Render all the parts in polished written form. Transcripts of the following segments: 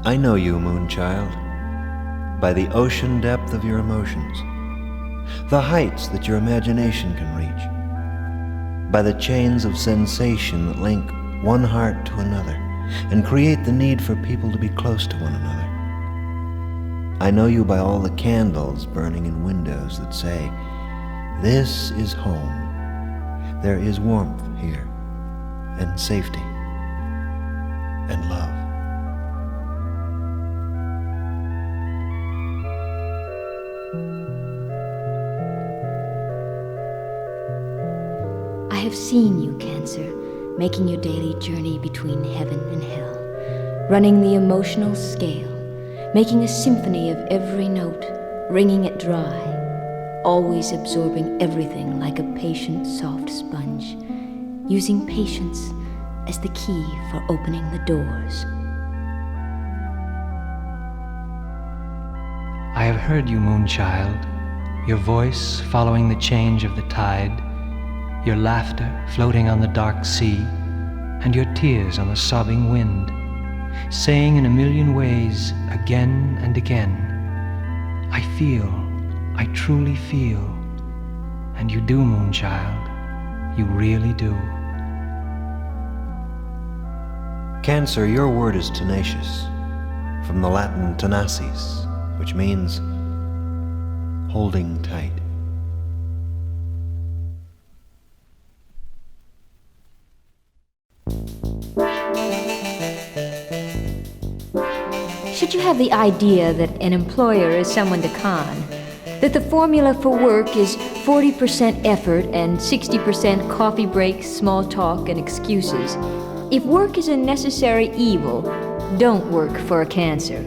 I know you, Moonchild, by the ocean depth of your emotions, the heights that your imagination can reach, by the chains of sensation that link one heart to another and create the need for people to be close to one another. I know you by all the candles burning in windows that say, "This is home. There is warmth here, and safety, and love." I have seen you, Cancer, making your daily journey between heaven and hell, running the emotional scale, making a symphony of every note, wringing it dry, always absorbing everything like a patient, soft sponge, using patience as the key for opening the doors. I have heard you, Moonchild, your voice following the change of the tide, your laughter floating on the dark sea, and your tears on the sobbing wind, saying in a million ways again and again, "I feel, I truly feel," and you do, Moonchild, you really do. Cancer, your word is tenacious, from the Latin tenaces, which means holding tight. Should you have the idea that an employer is someone to con, that the formula for work is 40% effort and 60% coffee breaks, small talk, and excuses, if work is a necessary evil, don't work for a Cancer.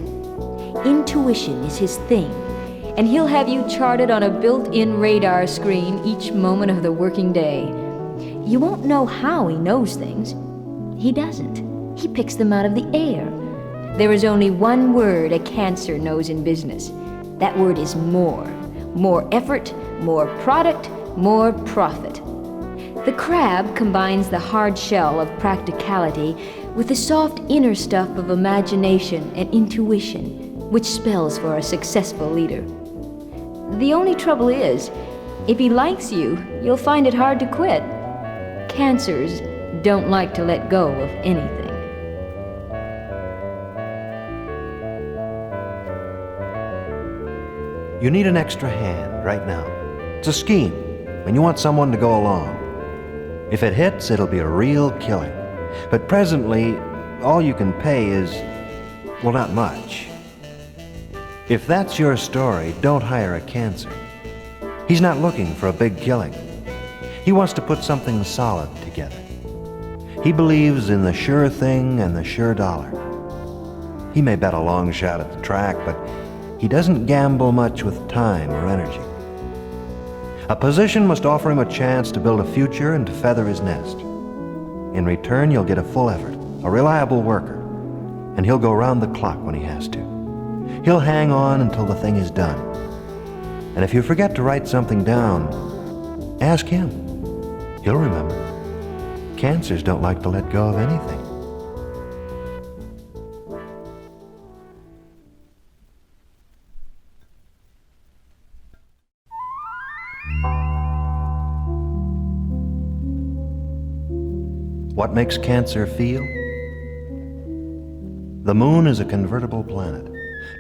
Intuition is his thing, and he'll have you charted on a built-in radar screen each moment of the working day. You won't know how he knows things. He doesn't. He picks them out of the air. There is only one word a Cancer knows in business. That word is more. More effort, more product, more profit. The crab combines the hard shell of practicality with the soft inner stuff of imagination and intuition, which spells for a successful leader. The only trouble is, if he likes you, you'll find it hard to quit. Cancers don't like to let go of anything. You need an extra hand right now. It's a scheme, and you want someone to go along. If it hits, it'll be a real killing. But presently, all you can pay is, well, not much. If that's your story, don't hire a Cancer. He's not looking for a big killing. He wants to put something solid together. He believes in the sure thing and the sure dollar. He may bet a long shot at the track, but he doesn't gamble much with time or energy. A position must offer him a chance to build a future and to feather his nest. In return, you'll get a full effort, a reliable worker, and he'll go round the clock when he has to. He'll hang on until the thing is done. And if you forget to write something down, ask him. He'll remember. Cancers don't like to let go of anything. What makes Cancer feel? The moon is a convertible planet,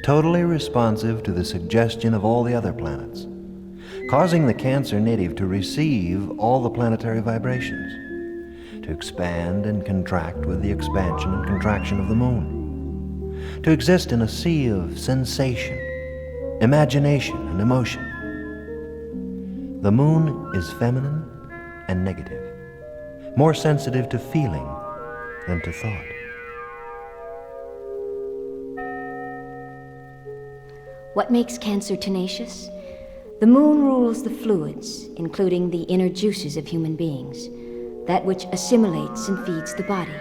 totally responsive to the suggestion of all the other planets, causing the Cancer native to receive all the planetary vibrations, to expand and contract with the expansion and contraction of the moon, to exist in a sea of sensation, imagination, and emotion. The moon is feminine and negative, more sensitive to feeling than to thought. What makes Cancer tenacious? The moon rules the fluids, including the inner juices of human beings, that which assimilates and feeds the body.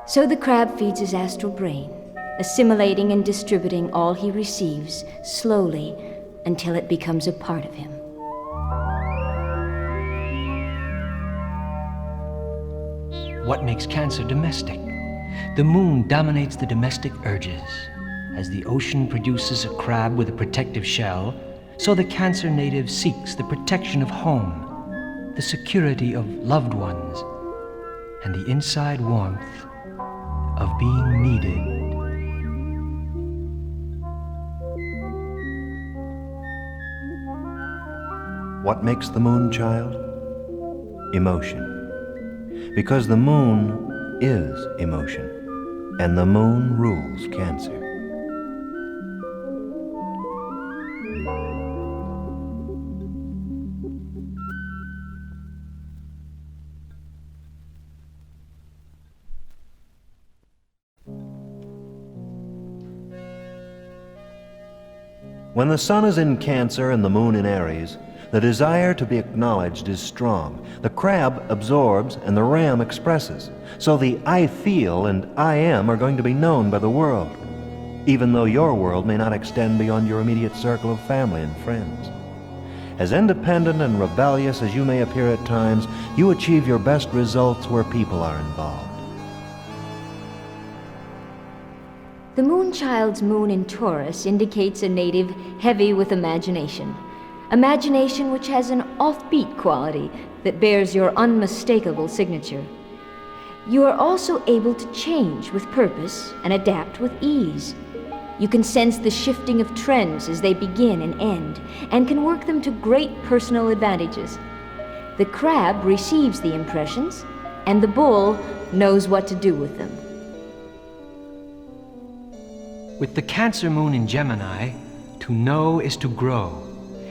So the crab feeds his astral brain, assimilating and distributing all he receives slowly until it becomes a part of him. What makes Cancer domestic? The moon dominates the domestic urges. As the ocean produces a crab with a protective shell, so the Cancer native seeks the protection of home, the security of loved ones, and the inside warmth of being needed. What makes the moon child? Emotion. Because the moon is emotion, and the moon rules Cancer. When the sun is in Cancer and the moon in Aries, the desire to be acknowledged is strong. The crab absorbs and the ram expresses. So the I feel and I am are going to be known by the world, even though your world may not extend beyond your immediate circle of family and friends. As independent and rebellious as you may appear at times, you achieve your best results where people are involved. The moonchild's moon in Taurus indicates a native heavy with imagination. Imagination which has an offbeat quality that bears your unmistakable signature. You are also able to change with purpose and adapt with ease. You can sense the shifting of trends as they begin and end, and can work them to great personal advantages. The crab receives the impressions, and the bull knows what to do with them. With the Cancer moon in Gemini, to know is to grow,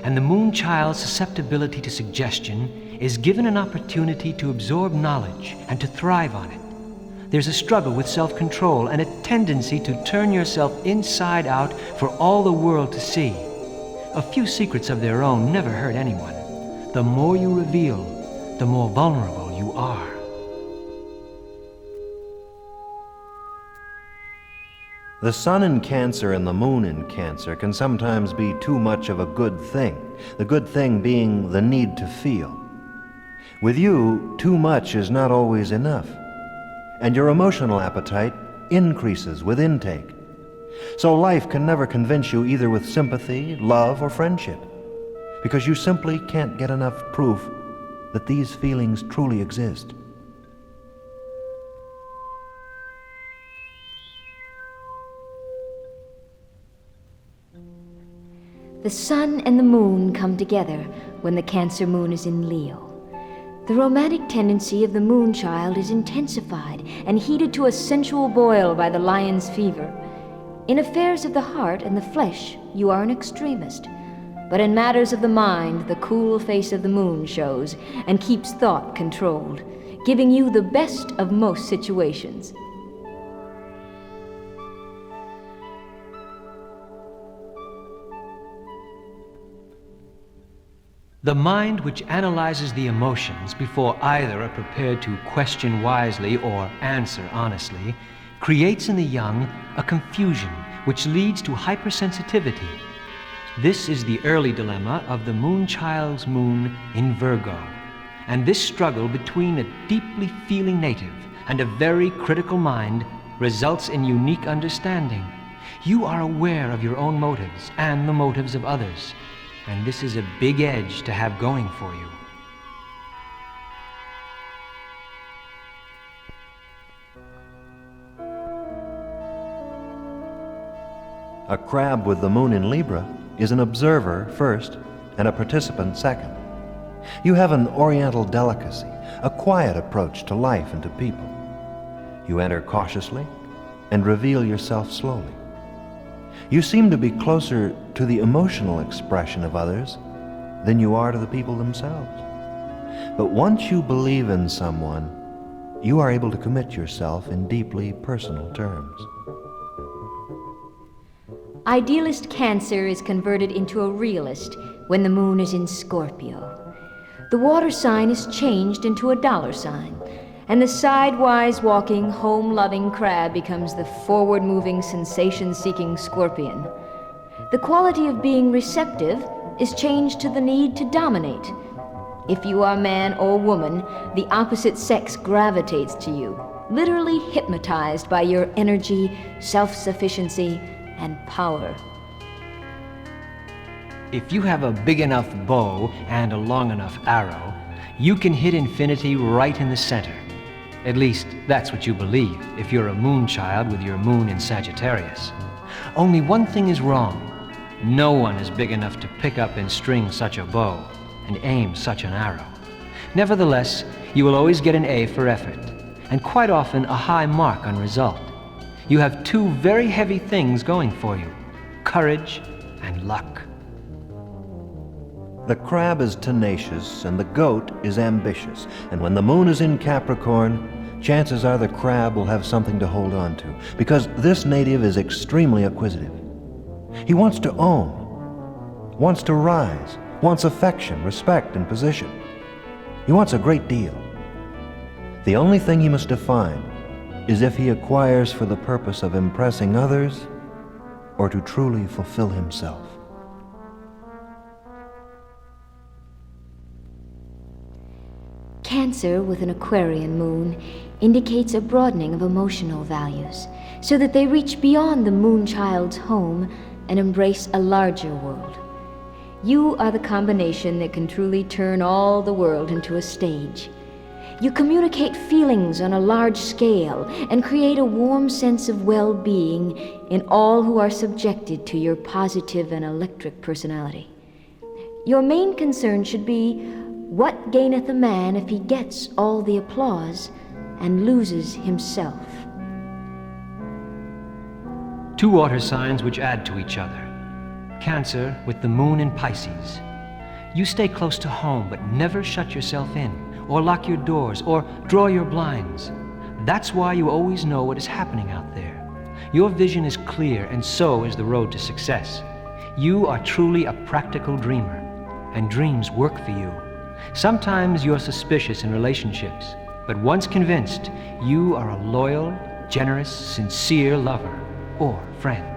and the moon child's susceptibility to suggestion is given an opportunity to absorb knowledge and to thrive on it. There's a struggle with self-control and a tendency to turn yourself inside out for all the world to see. A few secrets of their own never hurt anyone. The more you reveal, the more vulnerable you are. The sun in Cancer and the moon in Cancer can sometimes be too much of a good thing, the good thing being the need to feel. With you, too much is not always enough, and your emotional appetite increases with intake. So life can never convince you either with sympathy, love, or friendship, because you simply can't get enough proof that these feelings truly exist. The sun and the moon come together when the Cancer moon is in Leo. The romantic tendency of the moonchild is intensified and heated to a sensual boil by the lion's fever. In affairs of the heart and the flesh, you are an extremist. But in matters of the mind, the cool face of the moon shows and keeps thought controlled, giving you the best of most situations. The mind which analyzes the emotions before either are prepared to question wisely or answer honestly creates in the young a confusion which leads to hypersensitivity. This is the early dilemma of the moonchild's moon in Virgo, and this struggle between a deeply feeling native and a very critical mind results in unique understanding. You are aware of your own motives and the motives of others, and this is a big edge to have going for you. A crab with the moon in Libra is an observer first and a participant second. You have an oriental delicacy, a quiet approach to life and to people. You enter cautiously and reveal yourself slowly. You seem to be closer to the emotional expression of others than you are to the people themselves. But once you believe in someone, you are able to commit yourself in deeply personal terms. Idealist Cancer is converted into a realist when the moon is in Scorpio. The water sign is changed into a dollar sign, and the sidewise walking, home-loving crab becomes the forward-moving, sensation-seeking scorpion. The quality of being receptive is changed to the need to dominate. If you are man or woman, the opposite sex gravitates to you, literally hypnotized by your energy, self-sufficiency, and power. If you have a big enough bow and a long enough arrow, you can hit infinity right in the center. At least, that's what you believe if you're a moon child with your moon in Sagittarius. Only one thing is wrong. No one is big enough to pick up and string such a bow and aim such an arrow. Nevertheless, you will always get an A for effort, and quite often a high mark on result. You have two very heavy things going for you: courage and luck. The crab is tenacious and the goat is ambitious, and when the moon is in Capricorn, chances are the crab will have something to hold on to, because this native is extremely acquisitive. He wants to own, wants to rise, wants affection, respect, and position. He wants a great deal. The only thing he must define is if he acquires for the purpose of impressing others or to truly fulfill himself. Cancer with an Aquarian moon indicates a broadening of emotional values, so that they reach beyond the moon child's home and embrace a larger world. You are the combination that can truly turn all the world into a stage. You communicate feelings on a large scale and create a warm sense of well-being in all who are subjected to your positive and electric personality. Your main concern should be, what gaineth a man if he gets all the applause and loses himself? Two water signs which add to each other. Cancer with the moon in Pisces. You stay close to home, but never shut yourself in, or lock your doors, or draw your blinds. That's why you always know what is happening out there. Your vision is clear, and so is the road to success. You are truly a practical dreamer, and dreams work for you. Sometimes you're suspicious in relationships, but once convinced, you are a loyal, generous, sincere lover or friend.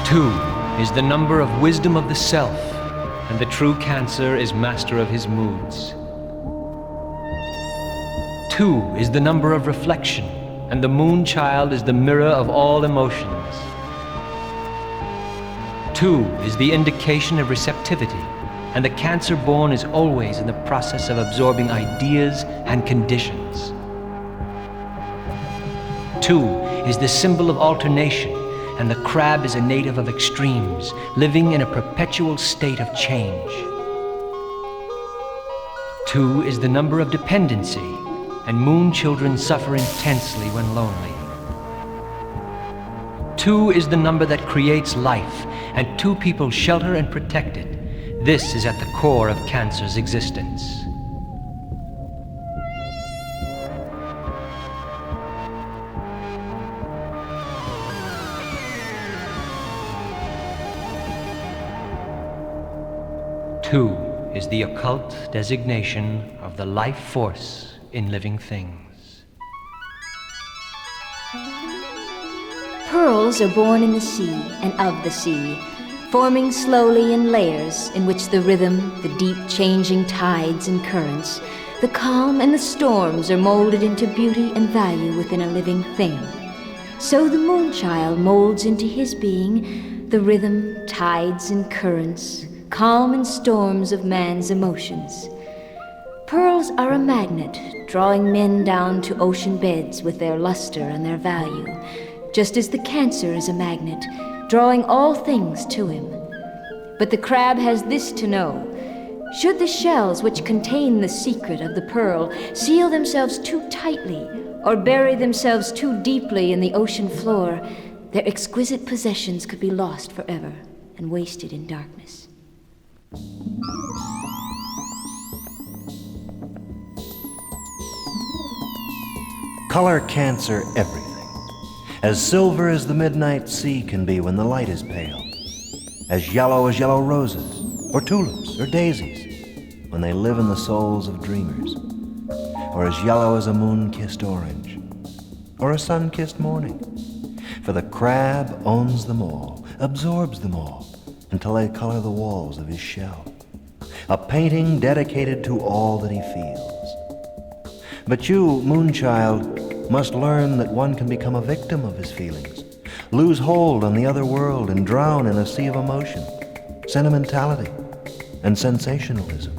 Two is the number of wisdom of the self, and the true Cancer is master of his moods. Two is the number of reflection, and the moon child is the mirror of all emotions. Two is the indication of receptivity, and the Cancer born is always in the process of absorbing ideas and conditions. Two is the symbol of alternation, and the crab is a native of extremes, living in a perpetual state of change. Two is the number of dependency, and moon children suffer intensely when lonely. Two is the number that creates life, and two people shelter and protect it. This is at the core of Cancer's existence. Two is the occult designation of the life force in living things. Pearls are born in the sea and of the sea, forming slowly in layers in which the rhythm, the deep changing tides and currents, the calm and the storms are molded into beauty and value within a living thing. So the moonchild molds into his being the rhythm, tides and currents, calm and storms of man's emotions. Pearls are a magnet, drawing men down to ocean beds with their luster and their value, just as the Cancer is a magnet, drawing all things to him. But the crab has this to know: should the shells which contain the secret of the pearl seal themselves too tightly or bury themselves too deeply in the ocean floor, their exquisite possessions could be lost forever and wasted in darkness. Color Cancer everything. As silver as the midnight sea can be when the light is pale. As yellow roses, or tulips, or daisies. when they live in the souls of dreamers, or as yellow as a moon-kissed orange, or a sun-kissed morning. For the crab owns them all, absorbs them all, until they color the walls of his shell. A painting dedicated to all that he feels. But you, moonchild, must learn that one can become a victim of his feelings, lose hold on the other world and drown in a sea of emotion, sentimentality, and sensationalism.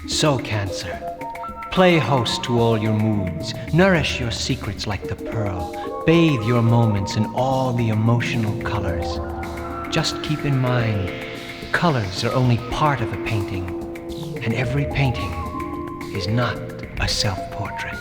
So, Cancer, play host to all your moods, nourish your secrets like the pearl, bathe your moments in all the emotional colors. Just keep in mind, colors are only part of a painting, and every painting is not a self-portrait.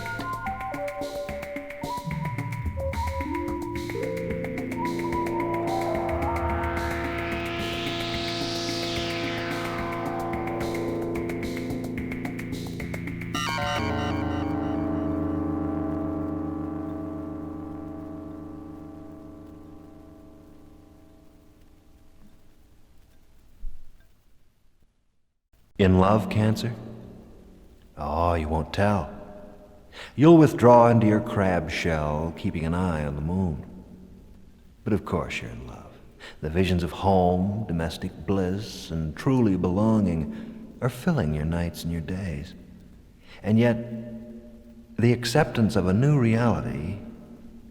In love, Cancer? Oh, you won't tell. You'll withdraw into your crab shell, keeping an eye on the moon. But of course you're in love. The visions of home, domestic bliss, and truly belonging are filling your nights and your days. And yet, the acceptance of a new reality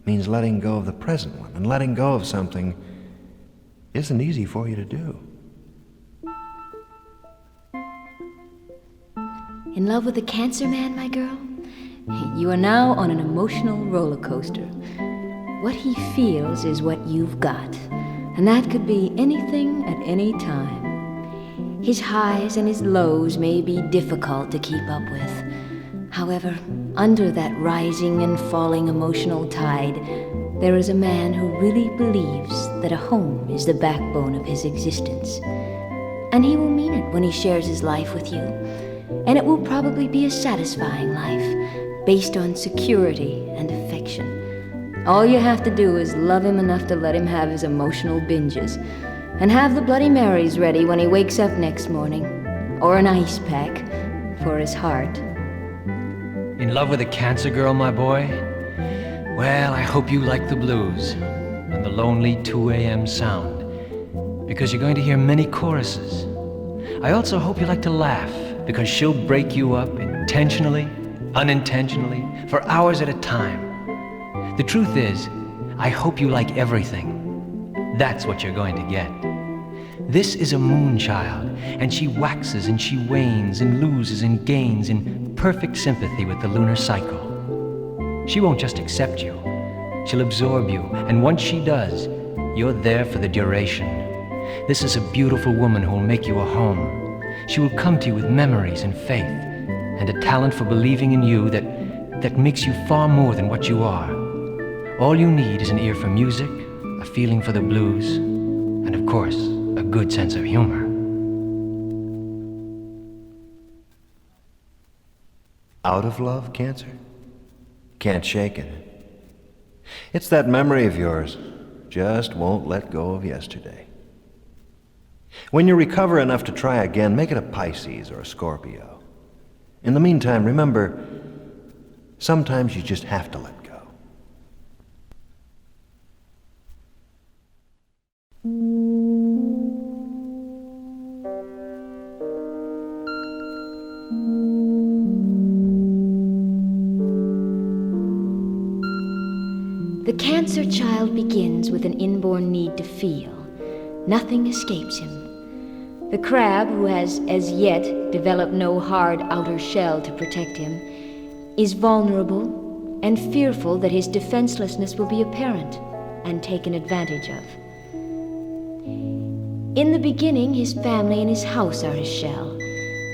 means letting go of the present one, and letting go of something isn't easy for you to do. In love with a Cancer man, my girl? You are now on an emotional roller coaster. What he feels is what you've got, and that could be anything at any time. His highs and his lows may be difficult to keep up with. However, under that rising and falling emotional tide, there is a man who really believes that a home is the backbone of his existence. And he will mean it when he shares his life with you. And it will probably be a satisfying life, based on security and affection. All you have to do is love him enough to let him have his emotional binges, and have the Bloody Marys ready when he wakes up next morning, or an ice pack for his heart. In love with a Cancer girl, my boy? Well, I hope you like the blues and the lonely 2 a.m. sound, because you're going to hear many choruses. I also hope you like to laugh, because she'll break you up intentionally, unintentionally, for hours at a time. The truth is, I hope you like everything. That's what you're going to get. This is a moonchild, and she waxes and she wanes and loses and gains in perfect sympathy with the lunar cycle. She won't just accept you, she'll absorb you, and once she does, you're there for the duration. This is a beautiful woman who will make you a home. She will come to you with memories and faith, and a talent for believing in you that makes you far more than what you are. All you need is an ear for music, a feeling for the blues, and of course, a good sense of humor. Out of love, Cancer? Can't shake it. It's that memory of yours. Just won't let go of yesterday. When you recover enough to try again, make it a Pisces or a Scorpio. In the meantime, remember, sometimes you just have to let go. The Cancer child begins with an inborn need to feel. Nothing escapes him. The crab, who has as yet developed no hard outer shell to protect him, is vulnerable and fearful that his defenselessness will be apparent and taken advantage of. In the beginning, his family and his house are his shell,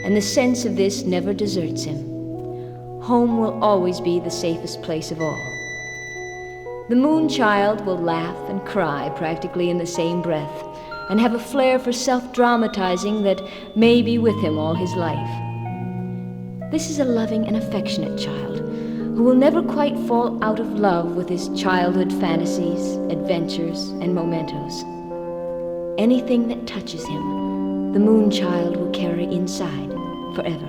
and the sense of this never deserts him. Home will always be the safest place of all. The moonchild will laugh and cry practically in the same breath, and have a flair for self-dramatizing that may be with him all his life. This is a loving and affectionate child who will never quite fall out of love with his childhood fantasies, adventures, and mementos. Anything that touches him, the Moonchild will carry inside forever.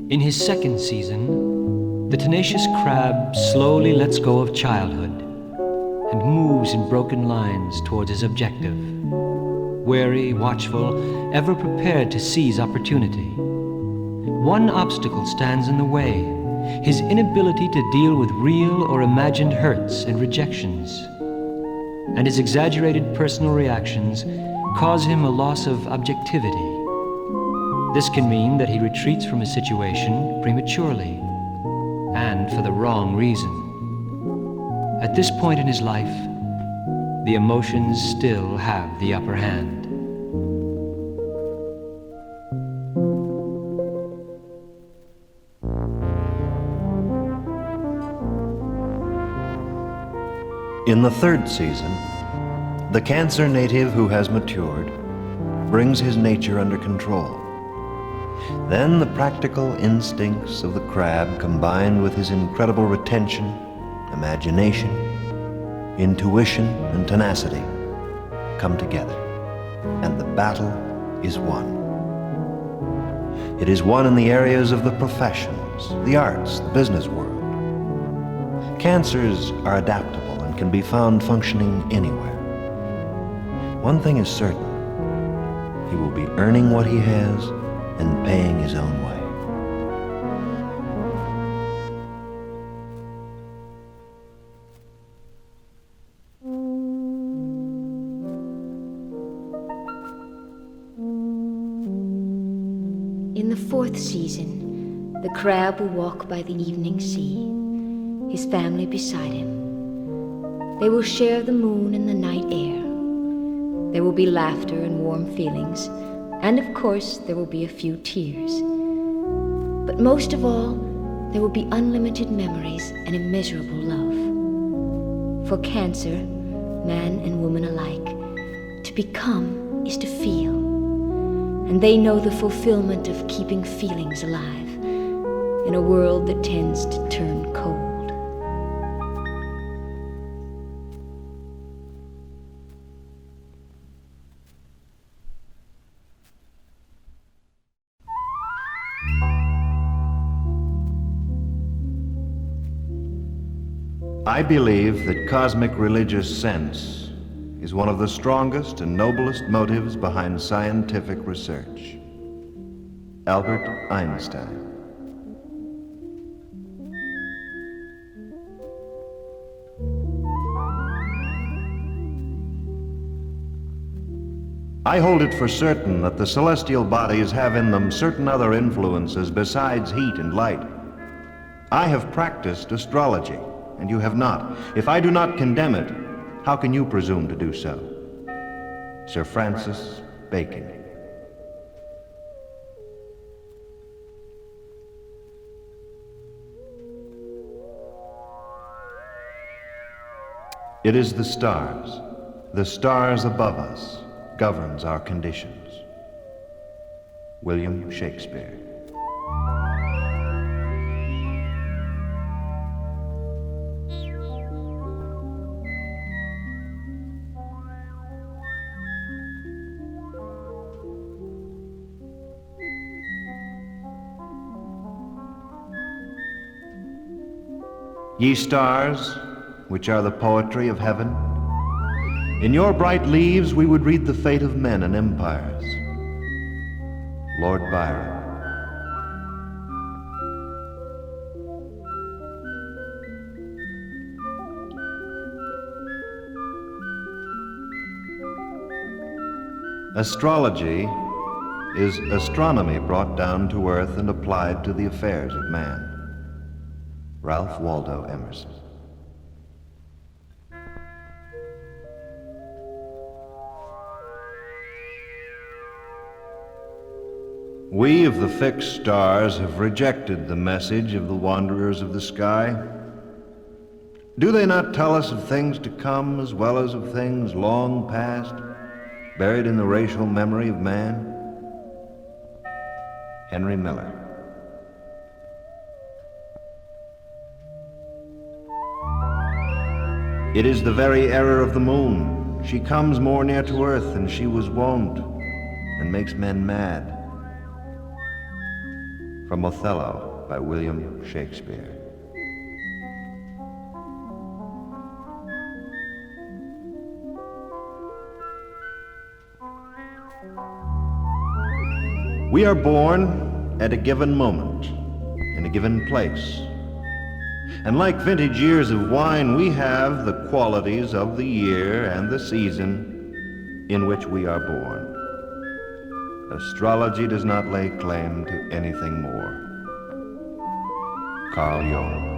In his second season, the tenacious crab slowly lets go of childhood and moves in broken lines towards his objective, wary, watchful, ever prepared to seize opportunity. One obstacle stands in the way, his inability to deal with real or imagined hurts and rejections. And his exaggerated personal reactions cause him a loss of objectivity. This can mean that he retreats from a situation prematurely, and for the wrong reason. At this point in his life, the emotions still have the upper hand. In the third season, the Cancer native who has matured brings his nature under control. Then the practical instincts of the crab, combined with his incredible retention, imagination, intuition, and tenacity, come together, and the battle is won. It is won in the areas of the professions, the arts, the business world. Cancers are adaptable and can be found functioning anywhere. One thing is certain: he will be earning what he has and paying his own way. In the fourth season, the crab will walk by the evening sea, his family beside him. They will share the moon and the night air. There will be laughter and warm feelings, and of course there will be a few tears. But most of all, there will be unlimited memories and immeasurable love. For Cancer, man and woman alike, to become is to feel. And they know the fulfillment of keeping feelings alive in a world that tends to turn cold. I believe that cosmic religious sense is one of the strongest and noblest motives behind scientific research. Albert Einstein. I hold it for certain that the celestial bodies have in them certain other influences besides heat and light. I have practiced astrology, and you have not. If I do not condemn it, how can you presume to do so? Sir Francis Bacon. It is the stars above us, governs our conditions. William Shakespeare. Ye stars, which are the poetry of heaven, in your bright leaves we would read the fate of men and empires. Lord Byron. Astrology is astronomy brought down to earth and applied to the affairs of man. Ralph Waldo Emerson. We of the fixed stars have rejected the message of the wanderers of the sky. Do they not tell us of things to come as well as of things long past, buried in the racial memory of man? Henry Miller. It is the very error of the moon. She comes more near to earth than she was wont, and makes men mad. From Othello by William Shakespeare. We are born at a given moment, in a given place. And like vintage years of wine, we have the qualities of the year and the season in which we are born. Astrology does not lay claim to anything more. Carl Jung.